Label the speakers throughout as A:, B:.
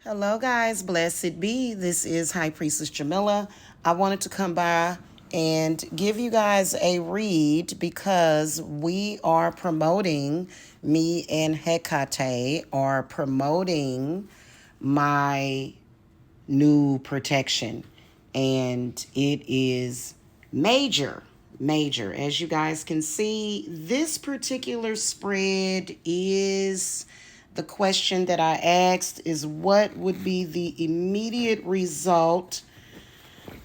A: Hello, guys. Blessed be. This is High Priestess Jamila. I wanted to come by and give you guys a read because we are promoting, me and Hekate are promoting my new protection. And it is major, major. As you guys can see, this particular spread is the question that I asked is what would be the immediate result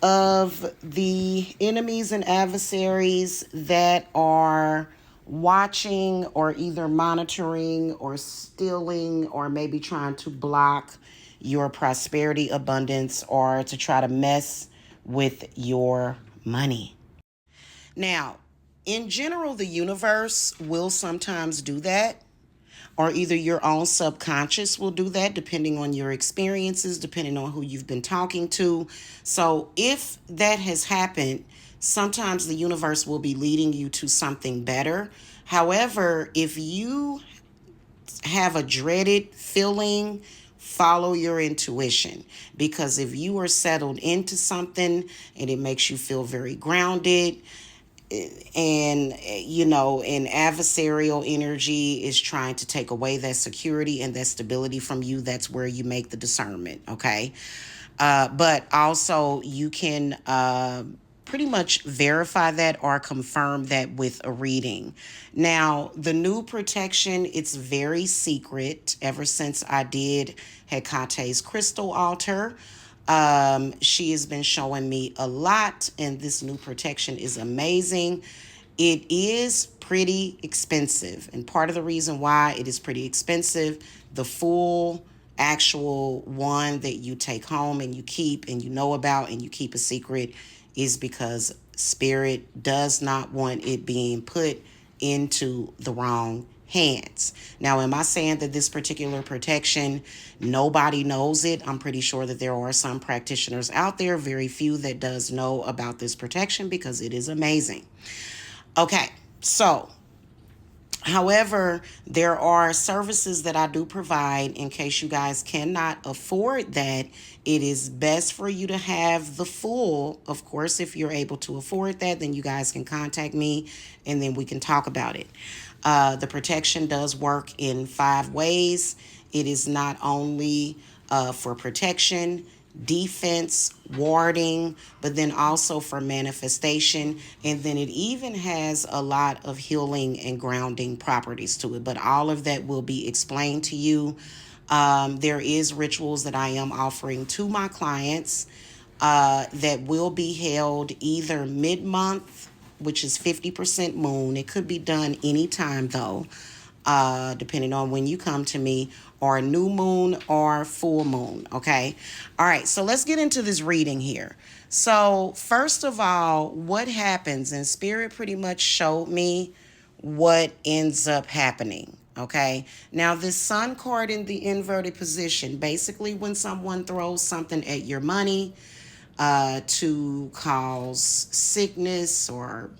A: of the enemies and adversaries that are watching or either monitoring or stealing or maybe trying to block your prosperity, abundance, or to try to mess with your money. Now, in general, the universe will sometimes do that, or either your own subconscious will do that, depending on your experiences, depending on who you've been talking to. So if that has happened, sometimes the universe will be leading you to something better. However, if you have a dreaded feeling, follow your intuition, because if you are settled into something and it makes you feel very grounded, and an adversarial energy is trying to take away that security and that stability from you, that's where you make the discernment. Okay. But also you can pretty much verify that or confirm that with a reading. Now, the new protection, it's very secret. Ever since I did Hekate's crystal altar, she has been showing me a lot, and this new protection is amazing. It is pretty expensive, and part of the reason why it is pretty expensive, the full actual one that you take home and you keep and you know about and you keep a secret, is because spirit does not want it being put into the wrong hands. Now, am I saying that this particular protection, nobody knows it? I'm pretty sure that there are some practitioners out there, very few that does know about this protection, because it is amazing. Okay, so however, there are services that I do provide in case you guys cannot afford that. It is best for you to have the full. Of course, if you're able to afford that, then you guys can contact me and then we can talk about it. The protection does work in 5 ways. It is not only for protection, defense, warding, but then also for manifestation. And then it even has a lot of healing and grounding properties to it. But all of that will be explained to you. There is rituals that I am offering to my clients that will be held either mid-month, which is 50% moon. It could be done anytime, though, depending on when you come to me, or new moon or full moon. Okay. All right. So let's get into this reading here. So, first of all, what happens, and Spirit pretty much showed me what ends up happening. Okay. Now, this Sun card in the inverted position, basically, when someone throws something at your money to cause sickness or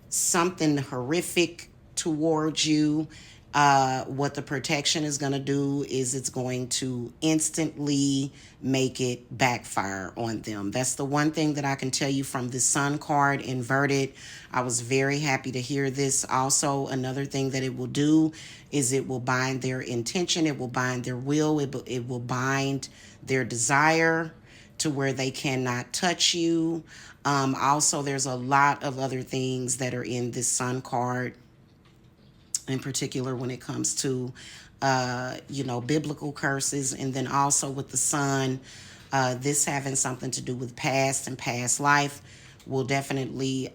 A: something horrific towards you, what the protection is going to do is it's going to instantly make it backfire on them. That's the one thing that I can tell you from the Sun card inverted. I was very happy to hear this. Also, another thing that it will do is it will bind their intention, it will bind their will, it will bind their desire to where they cannot touch you. Also, there's a lot of other things that are in this Sun card, in particular when it comes to, biblical curses. And then also with the Sun, this having something to do with past and past life will definitely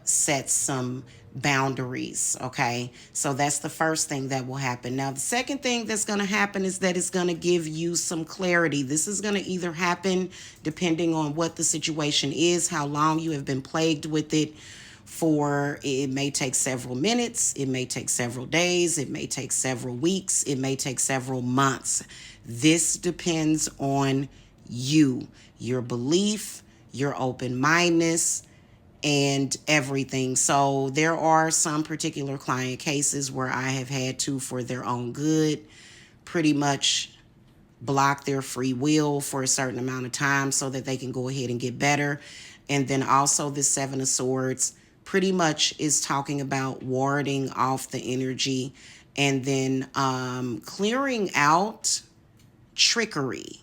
A: set some boundaries. Okay. So that's the first thing that will happen. Now, the second thing that's going to happen is that it's going to give you some clarity. This is going to either happen depending on what the situation is, how long you have been plagued with it for. It may take several minutes, it may take several days, it may take several weeks, it may take several months. This depends on you, your belief, your open-mindedness, and everything. So there are some particular client cases where I have had to, for their own good, pretty much block their free will for a certain amount of time so that they can go ahead and get better. And then also the Seven of Swords pretty much is talking about warding off the energy and then clearing out trickery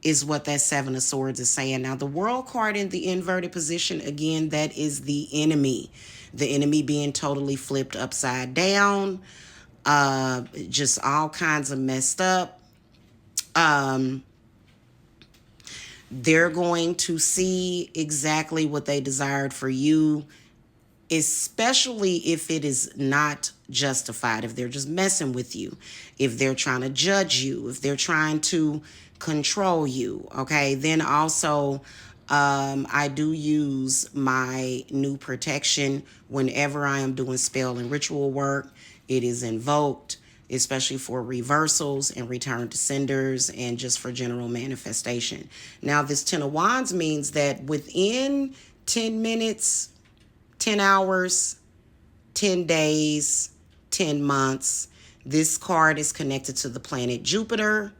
A: is what that Seven of Swords is saying. Now, the World card in the inverted position, again, that is the enemy. The enemy being totally flipped upside down, just all kinds of messed up. They're going to see exactly what they desired for you, especially if it is not justified, if they're just messing with you, if they're trying to judge you, if they're trying to control you. Okay, then also I do use my new protection whenever I am doing spell and ritual work. It is invoked, especially for reversals and return to senders and just for general manifestation. Now, this Ten of Wands means that within 10 minutes, 10 hours, 10 days, 10 months, this card is connected to the planet Jupiter.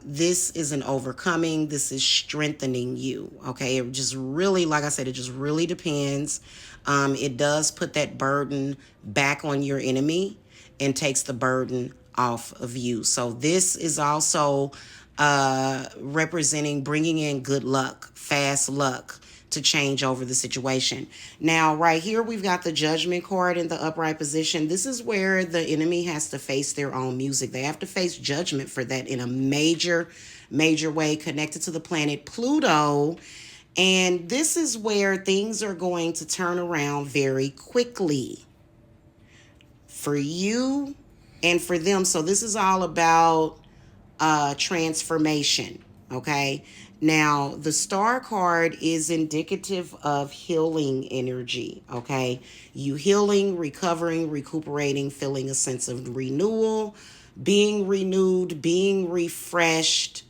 A: This is an overcoming. This is strengthening you. Okay. It just really, like I said, it just really depends. It does put that burden back on your enemy and takes the burden off of you. So this is also representing bringing in good luck, fast luck to change over the situation. Now, right here, we've got the Judgment card in the upright position. This is where the enemy has to face their own music. They have to face judgment for that in a major, major way, connected to the planet Pluto. And this is where things are going to turn around very quickly for you and for them. So this is all about transformation. Okay. Now, the Star card is indicative of healing energy. Okay. You healing, recovering, recuperating, feeling a sense of renewal, being renewed, being refreshed.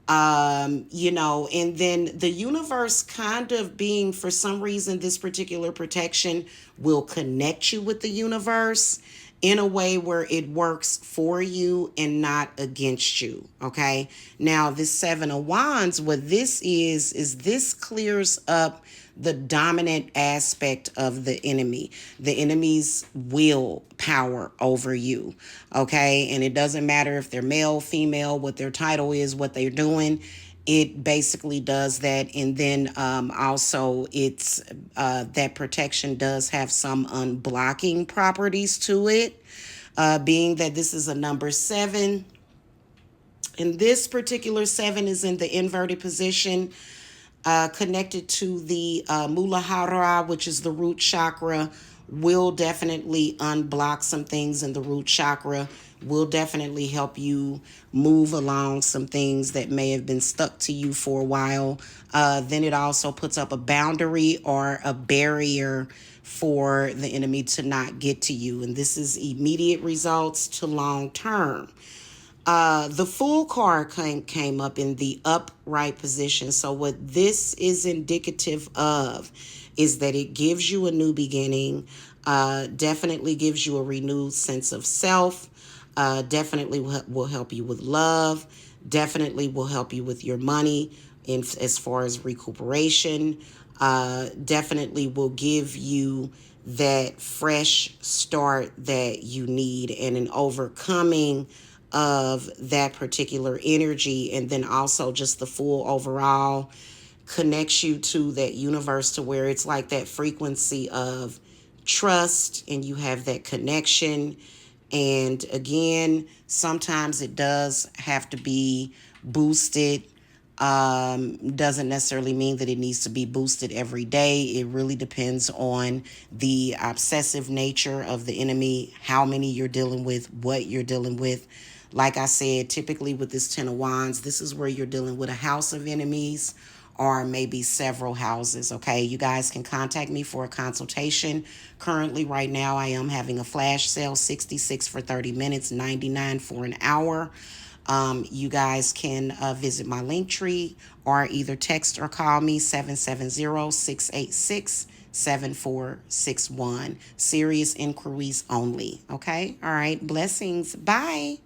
A: And then the universe kind of being, for some reason, this particular protection will connect you with the universe in a way where it works for you and not against you. Okay. Now, this Seven of Wands, what this is this clears up the dominant aspect of the enemy, the enemy's will power over you. Okay. And it doesn't matter if they're male, female, what their title is, what they're doing. It basically does that. And then also it's that protection does have some unblocking properties to it, being that this is a number 7. And this particular 7 is in the inverted position, connected to the Muladhara, which is the root chakra, will definitely unblock some things in the root chakra, will definitely help you move along some things that may have been stuck to you for a while. Then it also puts up a boundary or a barrier for the enemy to not get to you. And this is immediate results to long term. The Fool card came up in the upright position. So what this is indicative of is that it gives you a new beginning, definitely gives you a renewed sense of self, definitely will help you with love, definitely will help you with your money as far as recuperation, definitely will give you that fresh start that you need and an overcoming of that particular energy. And then also just the Fool overall connects you to that universe to where it's like that frequency of trust and you have that connection. And again, sometimes it does have to be boosted. Doesn't necessarily mean that it needs to be boosted every day. It really depends on the obsessive nature of the enemy, how many you're dealing with, what you're dealing with. Like I said, typically with this Ten of Wands, this is where you're dealing with a house of enemies or maybe several houses. Okay, you guys can contact me for a consultation. Currently, right now, I am having a flash sale, 66 for 30 minutes, 99 for an hour. You guys can visit my link tree or either text or call me 770-686-7461. Serious inquiries only. Okay. All right. Blessings. Bye.